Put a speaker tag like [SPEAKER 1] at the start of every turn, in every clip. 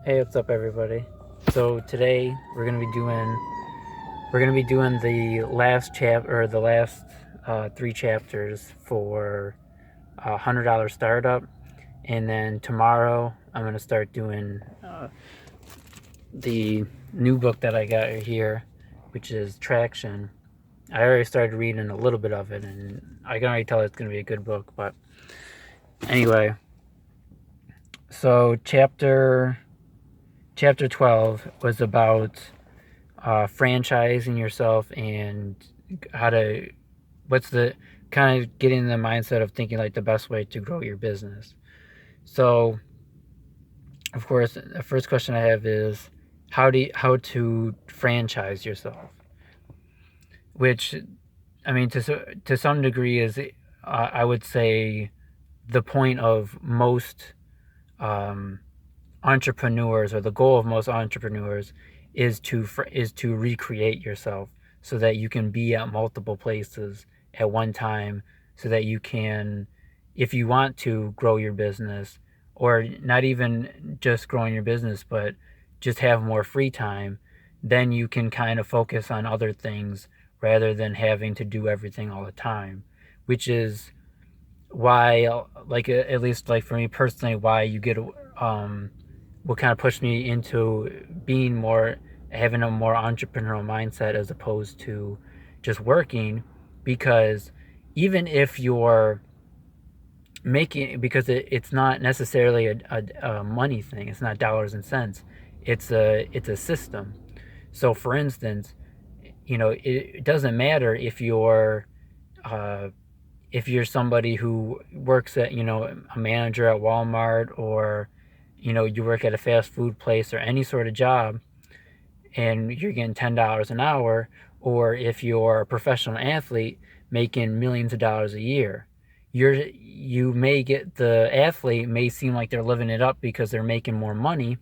[SPEAKER 1] Hey, what's up, everybody? So today we're gonna be doing the last the last three chapters for $100 startup, and then tomorrow I'm gonna start doing the new book that I got here, which is Traction. I already started reading a little bit of it, and I can already tell it's gonna be a good book. But anyway, so chapter 12 was about franchising yourself and how to what's the kind of getting in the mindset of thinking like the best way to grow your business. So of course the first question I have is how to franchise yourself, which I mean to some degree is I would say the point of most um, entrepreneurs, or the goal of most entrepreneurs, is to recreate yourself so that you can be at multiple places at one time, so that you can, if you want to grow your business, or not even just growing your business but just have more free time, then you can kind of focus on other things rather than having to do everything all the time, which is why, like, at least like for me personally, why you get what kind of pushed me into being more, having a more entrepreneurial mindset as opposed to just working. Because even if you're making, because it's not necessarily a money thing, it's not dollars and cents, it's a system. So for instance, it doesn't matter uh, if you're somebody who works at, a manager at Walmart, or, you work at a fast food place, or any sort of job, and you're getting $10 an hour, or if you're a professional athlete making millions of dollars a year. You may get, the athlete may seem like they're living it up because they're making more money,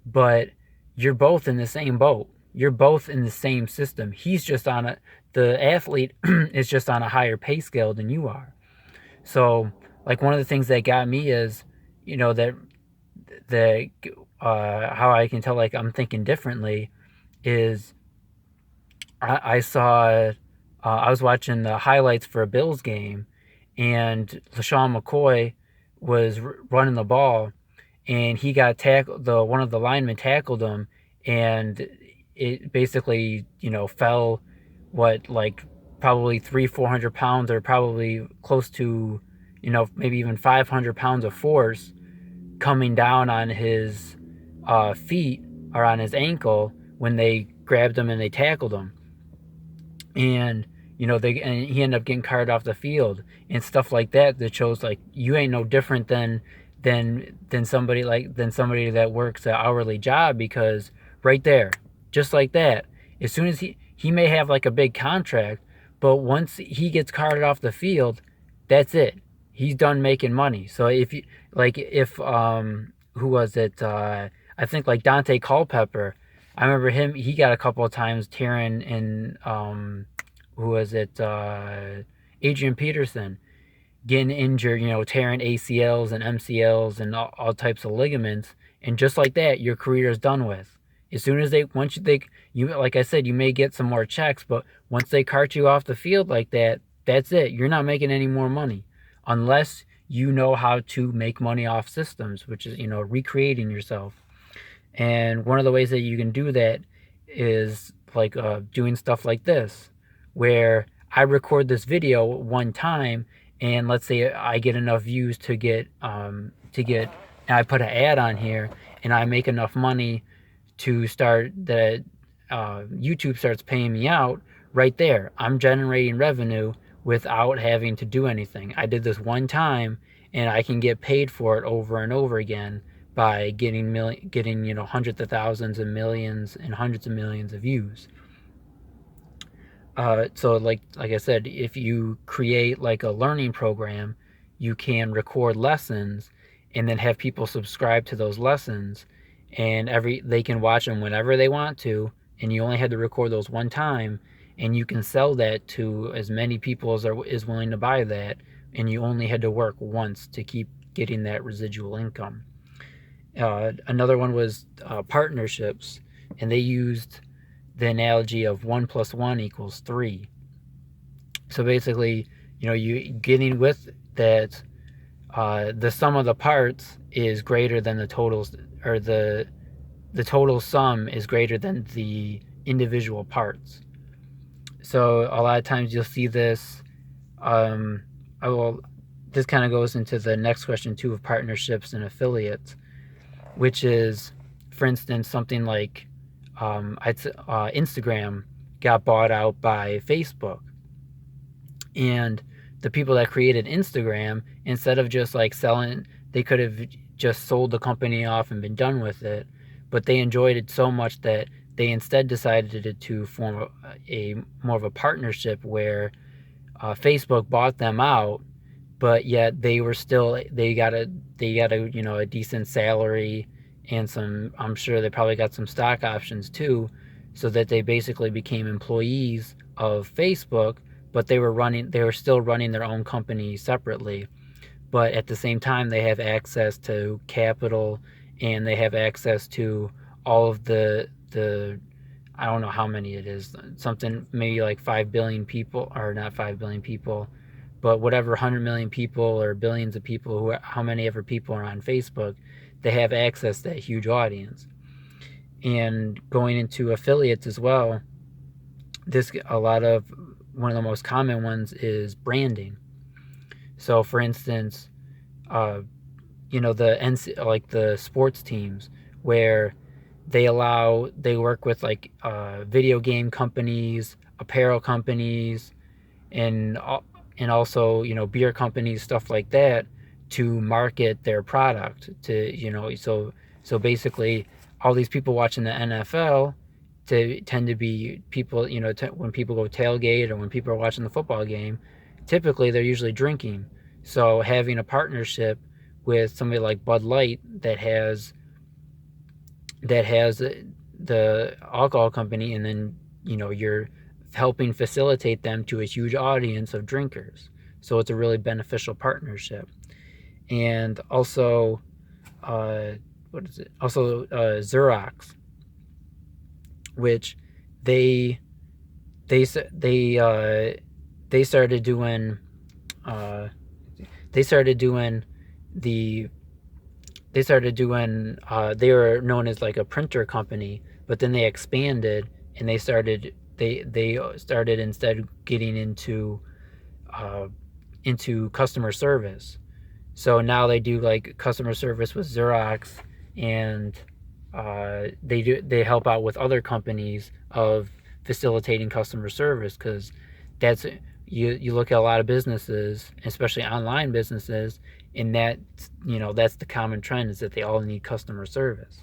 [SPEAKER 1] but you're both in the same boat. You're both in the same system. The athlete is just on a higher pay scale than you are. So, like, one of the things that got me is, that the how I can tell like I'm thinking differently is I saw I was watching the highlights for a Bills game, and LaShawn McCoy was running the ball, and he got tackled. The One of the linemen tackled him, and it basically, fell, what, like, probably 300-400 pounds, or probably close to, maybe even 500 pounds of force coming down on his feet, or on his ankle, when they grabbed him and they tackled him. And he ended up getting carted off the field and stuff like that. That shows like you ain't no different than somebody that works an hourly job. Because right there, just like that, as soon as he may have like a big contract, but once he gets carted off the field, that's it. He's done making money. So if who was it, I think like Dante Culpepper, I remember him. He got a couple of times tearing in. Who was it? Adrian Peterson getting injured. Tearing ACLs and MCLs and all types of ligaments. And just like that, your career is done with. As soon as you, like I said, you may get some more checks, but once they cart you off the field like that, that's it. You're not making any more money, unless you know how to make money off systems, which is, recreating yourself. And one of the ways that you can do that is like doing stuff like this, where I record this video one time, and let's say I get enough views and I put an ad on here, and I make enough money to start that YouTube starts paying me out. Right there, I'm generating revenue without having to do anything. I did this one time, and I can get paid for it over and over again by getting hundreds of thousands and millions and hundreds of millions of views. So like I said, if you create like a learning program, you can record lessons and then have people subscribe to those lessons, and they can watch them whenever they want to, and you only had to record those one time, and you can sell that to as many people as is willing to buy that, and you only had to work once to keep getting that residual income. Another one was partnerships, and they used the analogy of 1 + 1 = 3. So basically, you getting with that, the sum of the parts is greater than the totals, or the total sum is greater than the individual parts. So a lot of times you'll see this. I will. This kind of goes into the next question too, of partnerships and affiliates, which is, for instance, something like Instagram got bought out by Facebook, and the people that created Instagram, instead of just like selling, they could have just sold the company off and been done with it, but they enjoyed it so much that they instead decided to form a more of a partnership where Facebook bought them out, but yet they got a a decent salary and some. I'm sure they probably got some stock options too, so that they basically became employees of Facebook, but they were still running their own company separately. But at the same time, they have access to capital, and they have access to all of the I don't know how many it is, something maybe like 5 billion people, or not 5 billion people, but whatever, 100 million people or billions of people, how many ever people are on Facebook, they have access to that huge audience. And going into affiliates as well, one of the most common ones is branding. So for instance, the sports teams, where they work with like video game companies, apparel companies, and also beer companies, stuff like that, to market their product to so basically all these people watching the NFL tend to be people, when people go tailgate or when people are watching the football game, typically they're usually drinking. So having a partnership with somebody like Bud Light that has the alcohol company, and then you're helping facilitate them to a huge audience of drinkers. So it's a really beneficial partnership. And also, what is it? Also, Xerox, which they they they they started doing they started doing the they were known as like a printer company, but then they expanded, and they started instead getting into customer service. So now they do like customer service with Xerox, and they help out with other companies of facilitating customer service, because that's you look at a lot of businesses, especially online businesses, and that's the common trend, is that they all need customer service.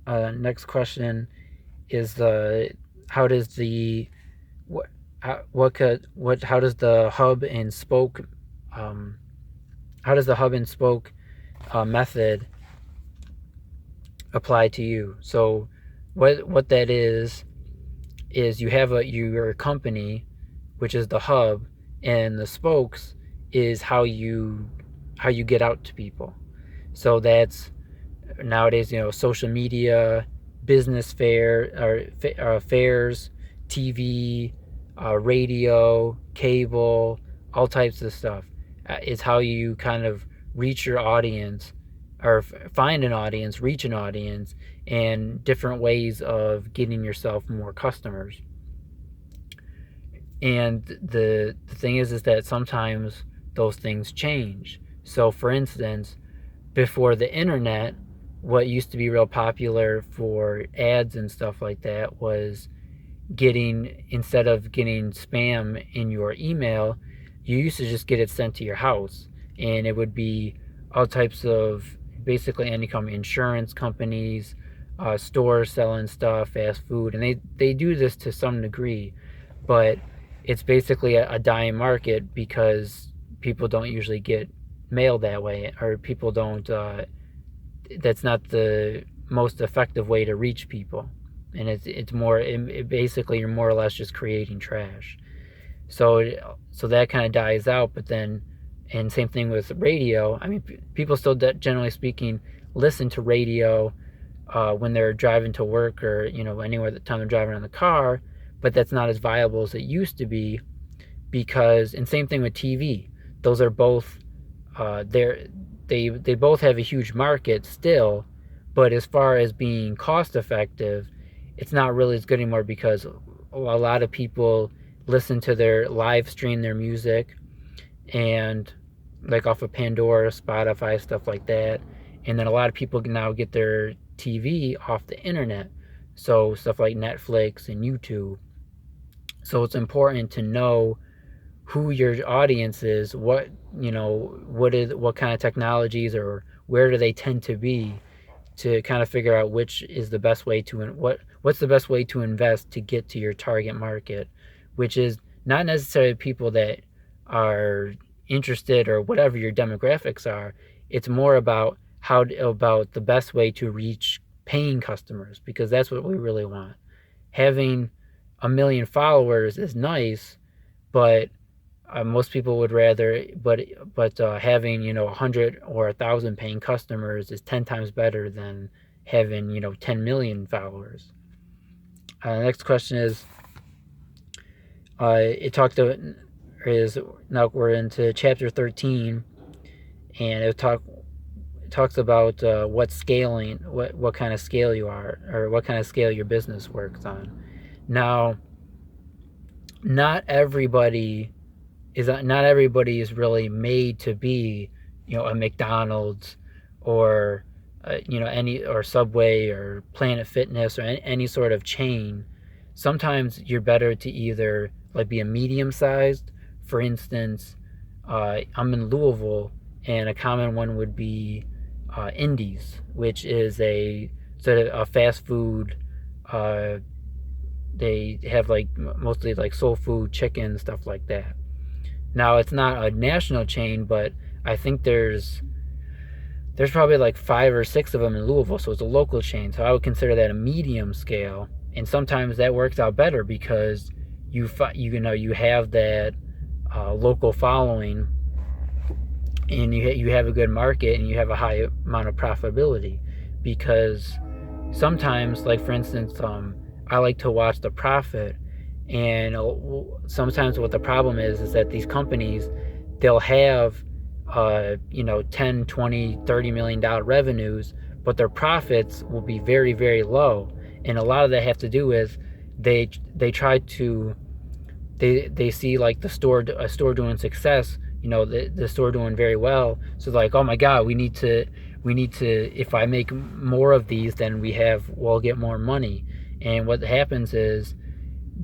[SPEAKER 1] Next question is how does the what how does the hub and spoke method apply to you? So what that is you have your company, which is the hub, and the spokes is how you get out to people. So that's nowadays, social media, business fairs, TV, radio, cable, all types of stuff. Is how you kind of reach your audience, or find an audience, reach an audience, and different ways of getting yourself more customers. And the thing is that sometimes those things change. So for instance, before the internet, what used to be real popular for ads and stuff like that was instead of getting spam in your email, you used to just get it sent to your house, and it would be all types of, basically any company, insurance companies, stores selling stuff, fast food, and they do this to some degree, but it's basically a dying market, because people don't usually get mail that way, or people don't. That's not the most effective way to reach people, and it's more. Basically, you're more or less just creating trash. So that kind of dies out. But then, and same thing with radio. I mean, people still, generally speaking, listen to radio when they're driving to work, or anywhere the time they're driving in the car, but that's not as viable as it used to be. Because, and same thing with TV, those are both they both have a huge market still, but as far as being cost effective, it's not really as good anymore, because a lot of people listen to their live stream their music, and like off of Pandora, Spotify, stuff like that. And then a lot of people can now get their TV off the internet, so stuff like Netflix and YouTube. So it's important to know who your audience is, what kind of technologies, or where do they tend to be, to kind of figure out which is the best way to what's the best way to invest to get to your target market, which is not necessarily people that are interested, or whatever your demographics are. It's more about about the best way to reach paying customers, because that's what we really want. Having 1 million followers is nice, but most people would rather, but having 100 or 1,000 paying customers is 10 times better than having 10 million followers. Next question is, now we're into chapter 13, and it talks about what kind of scale you are, or what kind of scale your business works on. Now, not everybody is really made to be a McDonald's, or or Subway, or Planet Fitness, or any sort of chain. Sometimes you're better to either like be a medium sized. For instance, I'm in Louisville, and a common one would be Indies, which is a sort of a fast food. They have like mostly like soul food, chicken, stuff like that. Now, it's not a national chain, but I think there's probably like 5 or 6 of them in Louisville, so it's a local chain. So I would consider that a medium scale, and sometimes that works out better, because you have that local following, and you have a good market, and you have a high amount of profitability. Because sometimes, like for instance, I like to watch the profit. And sometimes what the problem is that these companies, they'll have 10, 20, $30 million revenues, but their profits will be very, very low. And a lot of that have to do with they see like a store doing success, the store doing very well. So like, oh my God, we need to, if I make more of these, then we'll get more money. And what happens is,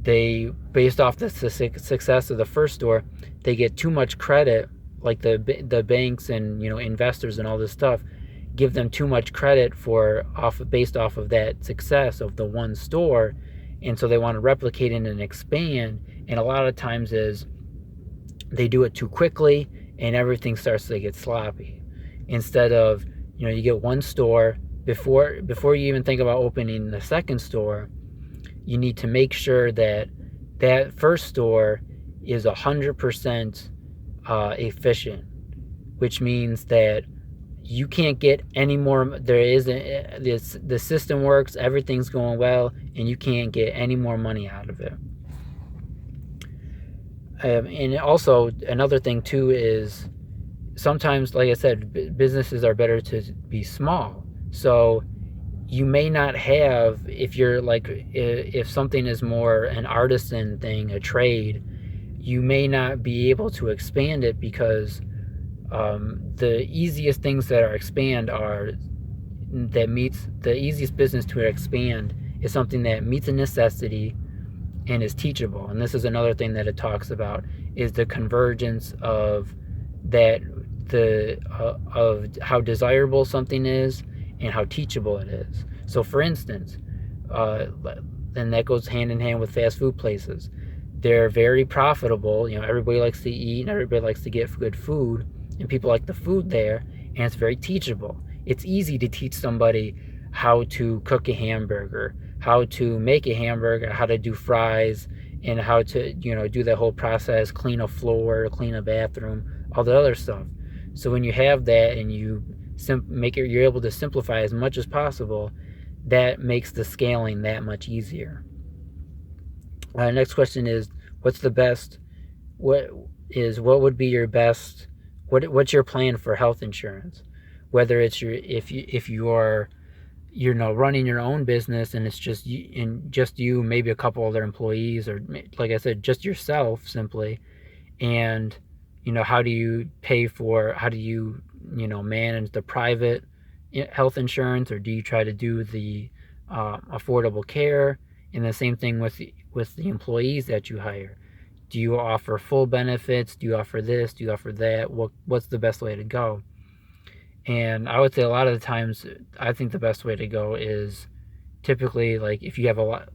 [SPEAKER 1] based off the success of the first store, they get too much credit, like the banks and investors and all this stuff give them too much credit based off of that success of the one store, and so they want to replicate it and expand. And a lot of times is they do it too quickly, and everything starts to get sloppy. Instead of you get one store, before you even think about opening the second store, you need to make sure that first store is 100% efficient, which means that you can't get any more. The system works, everything's going well, and you can't get any more money out of it. And also another thing too is, sometimes, like I said, businesses are better to be small. So you may not have, if something is more an artisan thing, a trade, you may not be able to expand it, because the easiest things that the easiest business to expand is something that meets a necessity and is teachable. And this is another thing that it talks about, is the convergence of that, of how desirable something is and how teachable it is. So for instance, and that goes hand in hand with fast food places. They're very profitable. Everybody likes to eat, and everybody likes to get good food, and people like the food there, and it's very teachable. It's easy to teach somebody how to cook a hamburger, how to make a hamburger, how to do fries, and how to do that whole process, clean a floor, clean a bathroom, all the other stuff. So when you have that, and you you're able to simplify as much as possible, that makes the scaling that much easier. Next question is, what's the best? What would be your best? What's your plan for health insurance? Whether it's if you are running your own business and it's just you, maybe a couple other employees, or like I said, just yourself simply. And how do you manage the private health insurance, or do you try to do the affordable care? And the same thing with the employees that you hire. Do you offer full benefits? Do you offer this? Do you offer that? What's the best way to go? And I would say a lot of the times, I think the best way to go is typically, like, if you have a lot,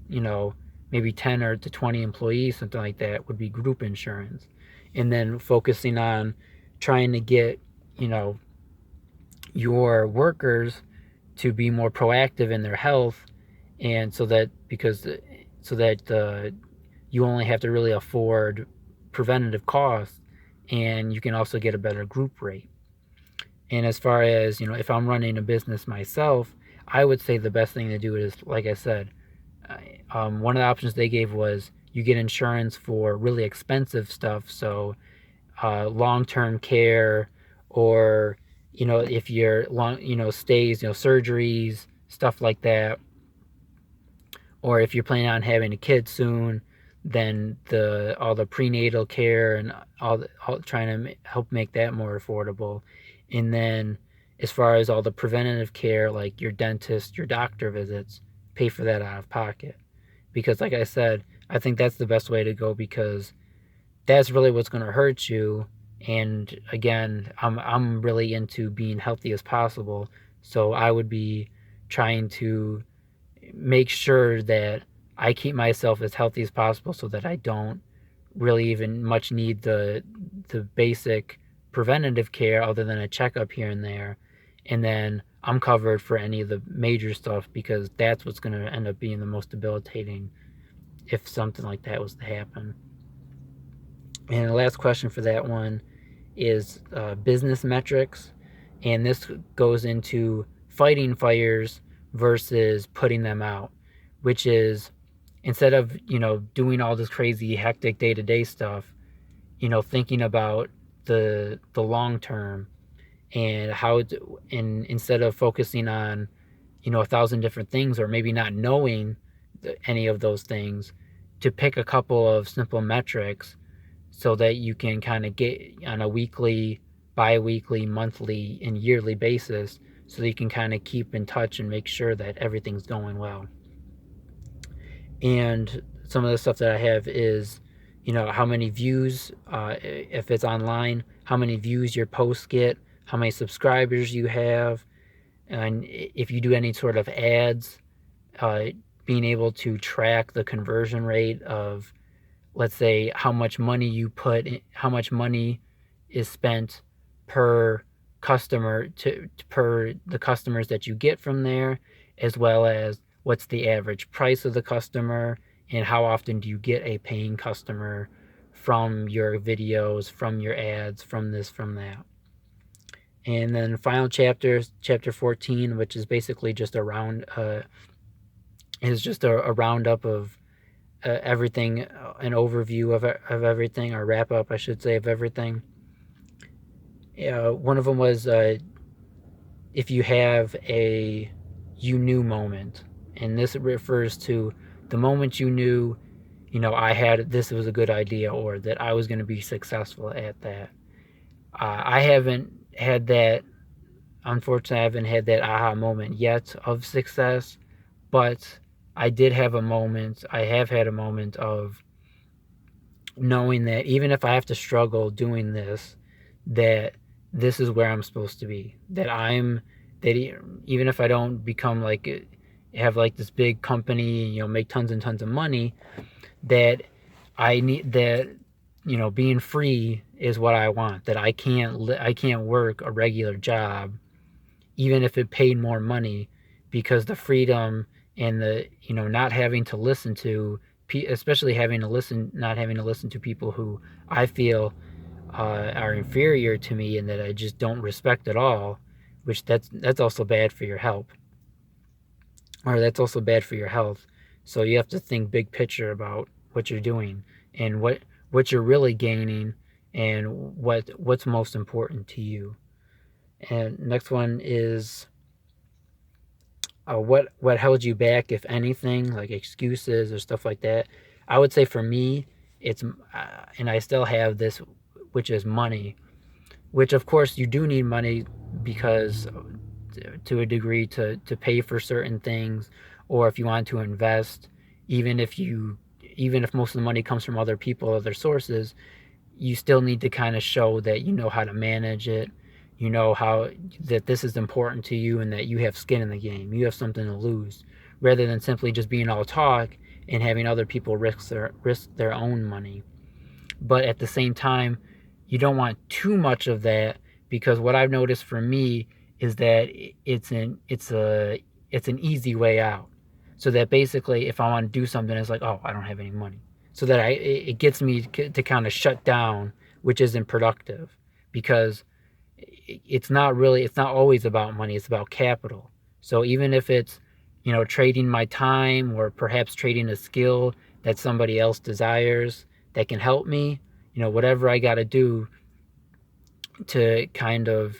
[SPEAKER 1] maybe 10 or to 20 employees, something like that, would be group insurance. And then focusing on trying to get, your workers to be more proactive in their health, and so that you only have to really afford preventative costs, and you can also get a better group rate. And as far as, if I'm running a business myself, I would say the best thing to do is, like I said, one of the options they gave was you get insurance for really expensive stuff. So long-term care, or, if you're stays, surgeries, stuff like that. Or if you're planning on having a kid soon, then all the prenatal care and all trying to help make that more affordable. And then as far as all the preventative care, like your dentist, your doctor visits, pay for that out of pocket. Because like I said, I think that's the best way to go, because that's really what's going to hurt you. And again, I'm really into being healthy as possible. So I would be trying to make sure that I keep myself as healthy as possible, so that I don't really even much need the basic preventative care other than a checkup here and there. And then I'm covered for any of the major stuff, because that's what's going to end up being the most debilitating if something like that was to happen. And the last question for that one is business metrics. And this goes into fighting fires versus putting them out, which is, instead of, doing all this crazy hectic day-to-day stuff, thinking about the long term, and and instead of focusing on, 1,000 different things, or maybe not knowing any of those things, to pick a couple of simple metrics, so that you can kind of get on a weekly, bi-weekly, monthly, and yearly basis, so that you can kind of keep in touch and make sure that everything's going well. And some of the stuff that I have is, how many views, if it's online, how many views your posts get, how many subscribers you have, and if you do any sort of ads, being able to track the conversion rate of, let's say, how much money is spent per customer per the customers that you get from there, as well as what's the average price of the customer, and how often do you get a paying customer from your videos, from your ads, from this, from that. And then final chapter 14, which is basically just a roundup of everything, an overview of everything, or wrap up, I should say, of everything. One of them was, if you have a you knew moment, and this refers to the moment you knew, this was a good idea, or that I was going to be successful at that. I haven't had that, unfortunately. I haven't had that aha moment yet of success, but I have had a moment of knowing that even if I have to struggle doing this, that this is where I'm supposed to be. That even if I don't become have this big company, make tons and tons of money, that I need that, being free is what I want. That I can't work a regular job, even if it paid more money, because the freedom and the, not having to listen to, especially not having to listen to people who I feel are inferior to me and that I just don't respect at all, which that's also bad for your health, or that's also bad for your health. So you have to think big picture about what you're doing and what you're really gaining and what's most important to you. And next one is what held you back, if anything, like excuses or stuff like that. I would say for me, it's and I still have this, which is money. Which of course you do need money because to a degree to pay for certain things, or if you want to invest, even if you even if most of the money comes from other people, other sources, you still need to kind of show that you know how to manage it, you know how that this is important to you and that you have skin in the game, you have something to lose, rather than simply just being all talk and having other people risk their own money. But at the same time, you don't want too much of that, because what I've noticed for me is that it's an easy way out. So that basically, if I want to do something, it's like, oh, I don't have any money. So that it gets me to kind of shut down, which isn't productive, because it's not always about money. It's about capital. So even if it's trading my time, or perhaps trading a skill that somebody else desires that can help me, whatever I got to do to kind of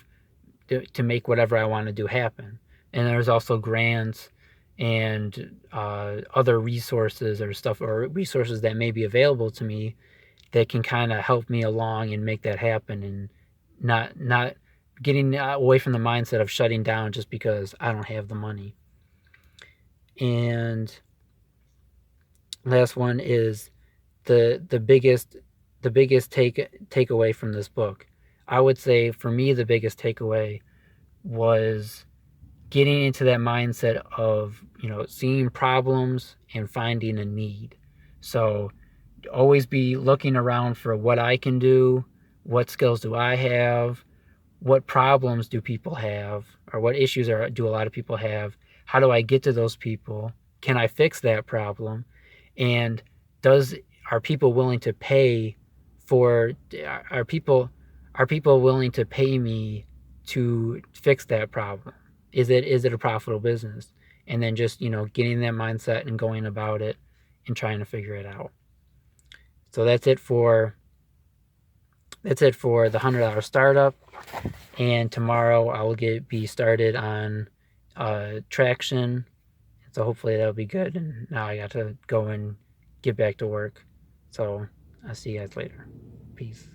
[SPEAKER 1] to make whatever I want to do happen. And there's also grants and other resources or stuff, or resources that may be available to me that can kind of help me along and make that happen, and not getting away from the mindset of shutting down just because I don't have the money. And last one is the biggest takeaway from this book. I would say for me the biggest takeaway was getting into that mindset of seeing problems and finding a need. So always be looking around for what I can do, what skills do I have, what problems do people have, or what issues do a lot of people have, how do I get to those people, can I fix that problem, and does are people willing to pay for are people are people willing to pay me to fix that problem? Is it a profitable business? And then just getting that mindset and going about it and trying to figure it out. So that's it for the $100 startup. And tomorrow I will be started on traction. So hopefully that'll be good. And now I got to go and get back to work. So I'll see you guys later. Peace.